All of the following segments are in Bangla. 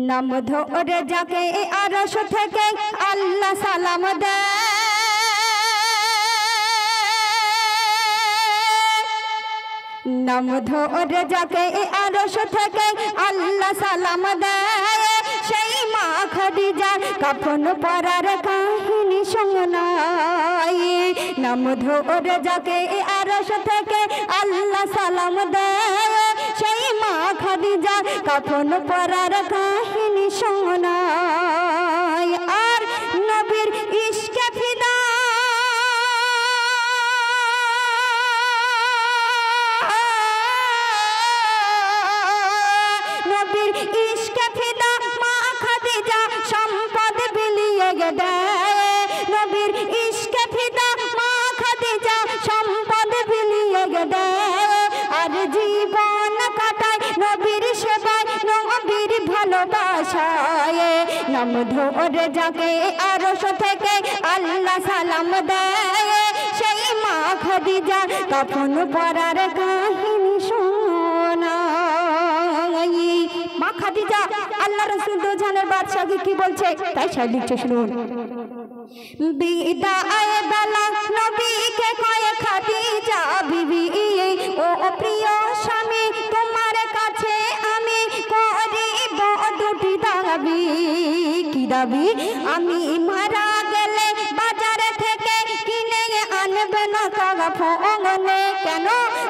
নাম ধরে যাকে আরশ থেকে আল্লাহ সালাম দেয়, নাম ধরে যাকে আরশ থেকে আল্লাহ সালাম দেয়, সেই মা খাদিজার কাফন পরার কাহিনী শোনায়। নাম ধরে যাকে আরশ থেকে আল্লাহ সালাম দেয়, সেই মা খাদিজার কাফন পরার কাহিনী শোনায়। আর নবীর ইশকে ফিদা নবীর ইশকে ফিদা মা খাদিজা সম্পদ বিলিয়ে দেয়, নবীর ইশকে ফিদা মা খাদিজা সম্পদ বিলিয়ে দেয়। আর জীবন কাটায় নবীর সেবায় নবীর ভালোবাসায়। নাম ধরে যাকে আরশ থেকে আল্লাহ সালাম দেয়, সেই মা খাদিজা কাফন পরার কাহিনী শোনায়। মা খাদিজা আল্লাহ রাসূল দোজানের বাদশাকে কি বলছে তাই সব লিখছে শুনুন। বিদায় বেলা নবীকে কয় খাদিজা বিবি, ও প্রিয় স্বামী তোমার কাছে আমি করিব দুটি দাবি। কি দাবি? আমি মারা গেলে বাজার থেকে কিনে আনবে না কাফনে। কেন?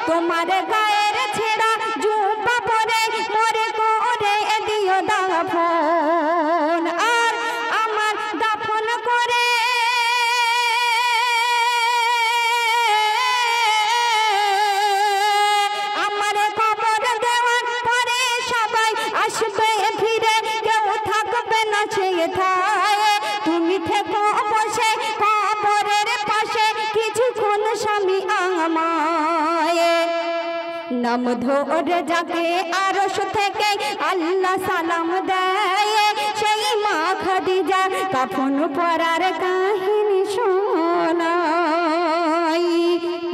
তোমার গায়ের ছেঁড়া জুব্বা পরে মরে করে দিও দাফন। আর আমার দাফন করে আমার কবর দেওয়ার পরে সবাই আসবে ফিরে, কেউ থাকবে না সেথায়। তুমি থেকো বসে কবরের পাশে কিছুক্ষণ স্বামী আমায়। নাম ধরে যাকে আরশ থেকে আল্লাহ সালাম দেয়, সেই মা খাদিজা কাফন পরার কাহিনী শোনায়।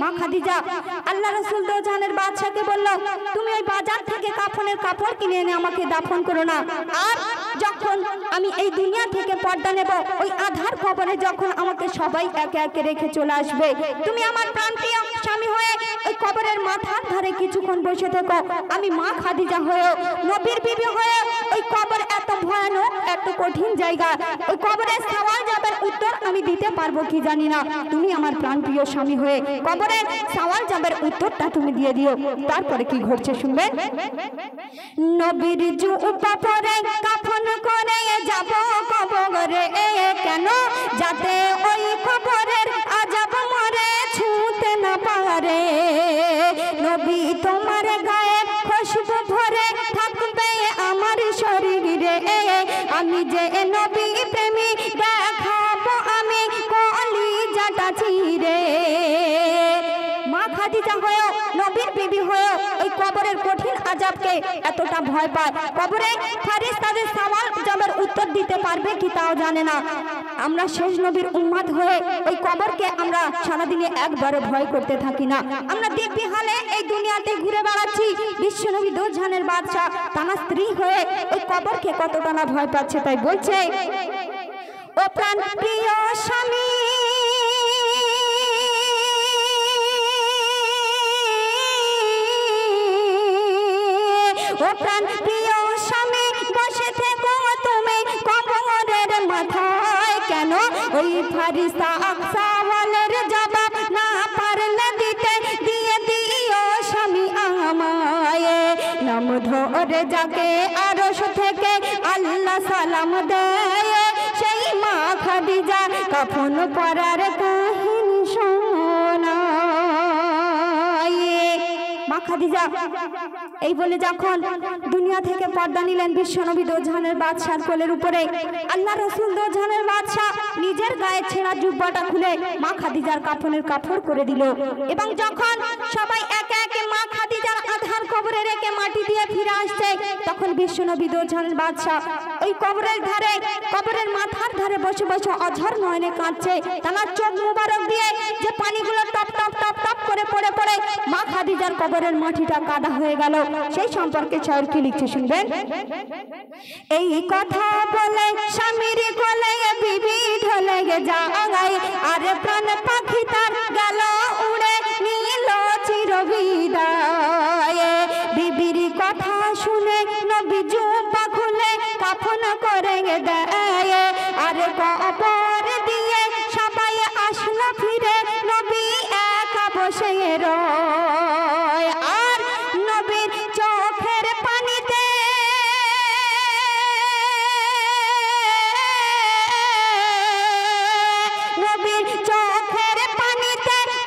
মা খাদিজা আল্লাহ রাসূল দোজানের বাদশাকে বলল, তুমি ওই বাজার থেকে কাফনের কাপড় কিনে এনে আমাকে দাফন করো না। আর যখন আমি এই দুনিয়া থেকে পর্দা নেব, ওই আধার কবরে যখন আমাকে সবাই একে একে রেখে চলে আসবে, তুমি আমার প্রাণপ্রিয় স্বামী হয়ে ওই কবরের মাথার ধারে কিছুক্ষণ বসে থেকো। আমি মা খাদিজা হয়ে নবীর বিবি হয়ে ওই কবর এত ভয়ানক এত কঠিন জায়গা, ওই কবরের সওয়াল জবাবের উত্তর আমি দিতে পারবো কি জানি না। তুমি আমার প্রাণপ্রিয় স্বামী হয়ে কবরের সওয়াল জবাবের উত্তরটা তুমি দিয়ে দিও। তারপরে কি ঘটছে শুনবেন। নবীর জুব্বা পরে কাফন করে যাব কবরে, কেন? যাতে ওই কবরের আযাব মরে ছুঁতে না পারে। নবী তোমার গায়ে খুশবু ভরে থাকবে আমার শরীরে, আমি যে নবী প্রেমী দেখাবো আমি কলিজাটা চিরে। মা খাদিজা হয়ে নবীর বিবি হয়ে ওই কবরের কঠিন আযাবকে এতটা ভয় পায়, কবরে ফেরেশতাদের সওয়াল জবাবের উত্তর দিতে পারবে কি তাও জানে না। আমরা শেষ নবীর উম্মত হয়ে ওই কবরকে আমরা সারাদিনে একবারও ভয় করতে থাকি না। আমরা দিব্যি হালে এই দুনিয়াতে ঘুরে বেড়াচ্ছি। বিশ্বনবী দোজানের বাদশা তার স্ত্রী হয়ে ওই কবরকে কতটা না ভয় পাচ্ছে, তাই বলছে, ও প্রাণ প্রিয় স্বামী ও প্রাণ প্রিয় স্বামী বসে থেকো তুমি কবরের মাথায়। কেন? ওই ফারিস্তা সওয়ালের জবাব না পারলে দিতে দিয়ে দিও স্বামী আমায়। নাম ধরে যাকে আরশ থেকে আল্লাহ সালাম দেয়, সেই মা খাদিজা কাফন পরার কাহিনী শোনায়। মা খাদিজা এই বলে যখন দুনিয়া থেকে পর্দা নিলেন বিশ্বনবী দোজানের বাদশার কোলের উপরে, আল্লাহ রাসূল দোজানের বাদশা নিজের গায়ে ছেঁড়া জুব্বাটা খুলে মা খাদিজার কাফনের কাপড় করে দিল। এবং যখন সবাই একে একে মা খাদিজার আধার খাদিজার কবরে রেখে মাটি দিয়ে ফিরে আসছে, তখন বিশ্বনবী দোজাহানের বাদশা ওই কবরের ধারে, কবরের মাথার ধারে বসে বসে অঝর নয়নে কাঁদছে। তার চোখ মুবারক দিয়ে যে পানিগুলো টপ টপ টপ টপ করে পড়ে পড়ে মা খাদিজার কবরের মাটিটা কাদা হয়ে গেল। সেই সম্পর্কে শায়র কি লিখছে শুনবেন। এই কথা বলে স্বামীর কোলে বিবি ঢলে যায়, আরে প্রাণ পাখি তার গেল উড়ে নীল চিরবিদায়। বিবির কথা শুনে নবী জুব্বা খুলে কাফন করে দেয়, আরে কবর দিয়ে সবাই আসলো ফিরে, নবী একা বসে রয়। আর নবীর চোখের পানিতে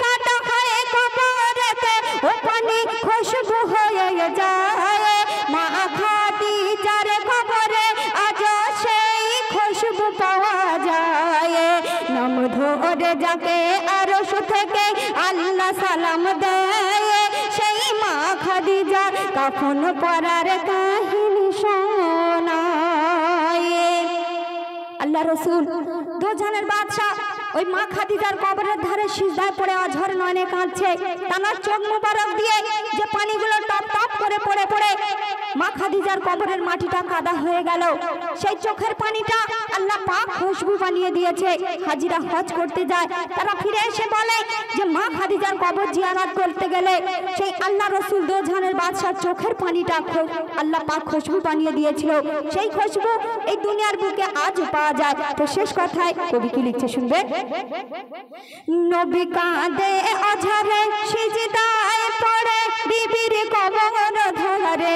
কাটা হয় কবরেতে, ও পানি খুশবু হয়ে যায়। মা খাদিজার কবরে আজ সেই খুশবু পাওয়া যায়। নাম ধরে যাকে আরশ থেকে আল্লাহ সালাম দেয়, সেই মা খাদিজা কাফন পরার কাহিনী শোনায়। আল্লাহ রসুল দোজাহানের বাদশা ওই মা খাদিজার কবরের ধারে সিজদায় পড়ে অঝর নয়নে কাঁদছে। তার চোখ মুবারক দিয়ে যে পানিগুলো টপ টপ করে পড়ে পড়ে মা খাদিজার কবরের মাটিটা কাদা হয়ে গেল, সেই চোখের পানিটা আল্লাহ পাক খুশবু বানিয়ে দিয়েছে। হাজিরা হজ করতে যায়, তারা ফিরে এসে বলে যে মা খাদিজার কবর জিয়ারত করতে গেলে সেই আল্লাহ রসুল দোজাহানের বাদশার চোখের পানিটা আল্লাহ পাক খুশবু বানিয়ে দিয়েছিল। সেই খুশবু এই দুনিয়ার বুকে আজ পাওয়া যায়। তো শেষ কথায় কবি কি লিখছে শুনবেন। নবী কাঁদে অঝরে সিজদায় পড়ে বিবির কবর ধরে,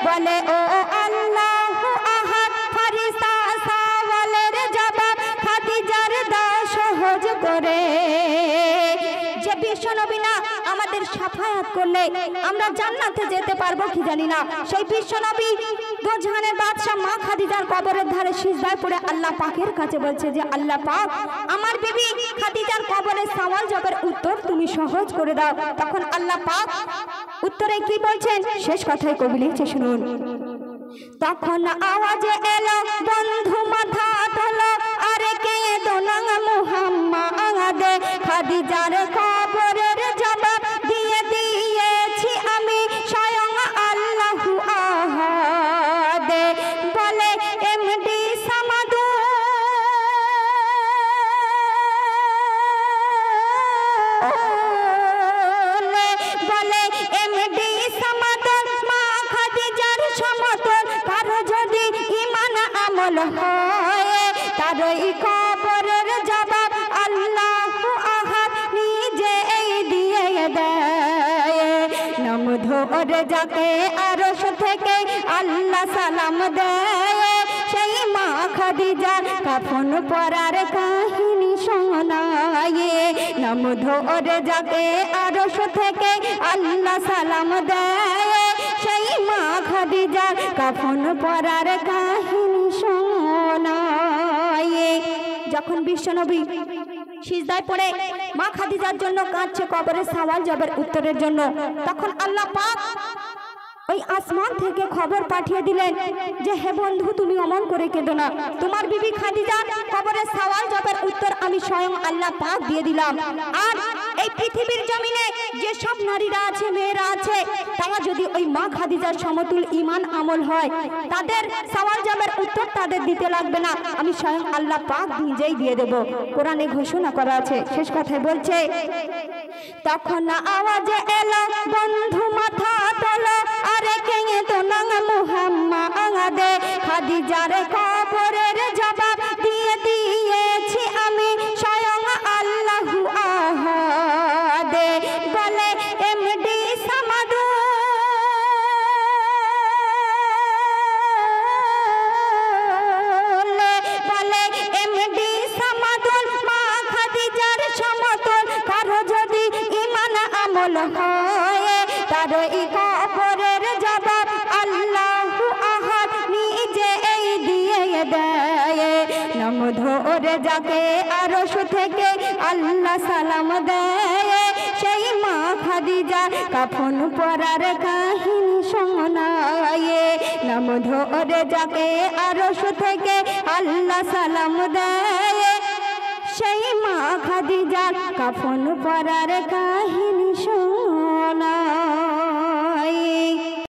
বলে ও আল্লাহু আহাদ, ফারিস্তা সওয়ালের জবাব খাদিজার দাও সহজ করে। যে বিশ্বনবী না আমাদের শাফায়াত করলে আমরা জান্নাতে যেতে পারবো কি জানি না, সেই বিশ্বনবী দোজাহানের বাদশা মা খাদিজার কবরের ধারে সিজদায় পড়ে আল্লাহ পাকের কাছে বলছে যে আল্লাহ পাক আমার বিবি খাদিজার কবরের সওয়াল জবের উত্তর তুমি সহজ করে দাও। তখন আল্লাহ পাক উত্তরে কি বলছেন শেষ কথায় কবি লিখছে শুনুন। তখন আওয়াজে এলো বন্ধু মাথা তোলো, আরে কে দোনাং মুহাম্মাদ, খাদিজার কবরের জবাব দিয়ে দিয়েছি আমি স্বয়ং আল্লাহু আহাদ। বলে এমডি সামাদু, বলে এমডি সামাদুর মা খাদিজার সমতল, কারো যদি ঈমান আমল হয় তারই কবরের জবাব আল্লাহু আহাদ নিজেই দিয়ে দেয়। নাম ধরে যাকে আরশ থেকে আল্লাহ সালাম দেয়, সেই মা খাদিজার কাফন পরার কাহিনী শোনায়। নাম ধরে যাকে আরশ থেকে আল্লাহ সালাম দেয়, সেই মা খাদিজার কাফন পরার কাহিনী শোনায়। যখন বিশ্বনবী সিজদায় পড়ে মা খাদিজার জন্য কাঁদছে কবরের সওয়াল জবের উত্তরের জন্য, তখন আল্লাহ পাক ওই আসমান থেকে খবর পাঠিয়ে দিলেন যে হে বন্ধু তুমি অমন করে কেঁদো না, তোমার বিবি খাদিজার কবরের সওয়াল জবের উত্তর আমি স্বয়ং আল্লাহ পাক দিয়ে দিলাম। আর এই পৃথিবীর জমিনে যে সব নারীরা আছে মেয়েরা আছে তারা যদি ওই মা খাদিজার সমতুল ঈমান আমল হয় তাদের সওয়াল জবের উত্তর তাদের দিতে লাগবে না, আমি স্বয়ং আল্লাহ পাক নিজেই দিয়ে দেব। কোরআনে ঘোষণা করা আছে। শেষ কথায় বলছে তখন আওয়াজে এলো বন্ধু মাথা তোলো, আরে কে দোনাং মুহাম্মাদ, খাদিজার কবরের জবাব দিয়ে দিয়েছি আমি স্বয়ং আল্লাহু আহাদ। বলে এমডি সামাদু, বলে এমডি সামাদুল মা খাদিজার সমতল, কারো যদি ঈমান আমল হয় তারই কবরের জবাব আল্লাহু আহাদ নিজেই দিয়ে দেয়। নাম ধরে যাকে আরশ থেকে আল্লাহ সালাম দেয়, সেই মা খাদিজা কাফন পরার কাহিনী শোনায়ে নাম ধরে যাকে আরশ থেকে আল্লাহ সালাম দেয় সেই মা খাদিজা কাফন পরার কাহিনী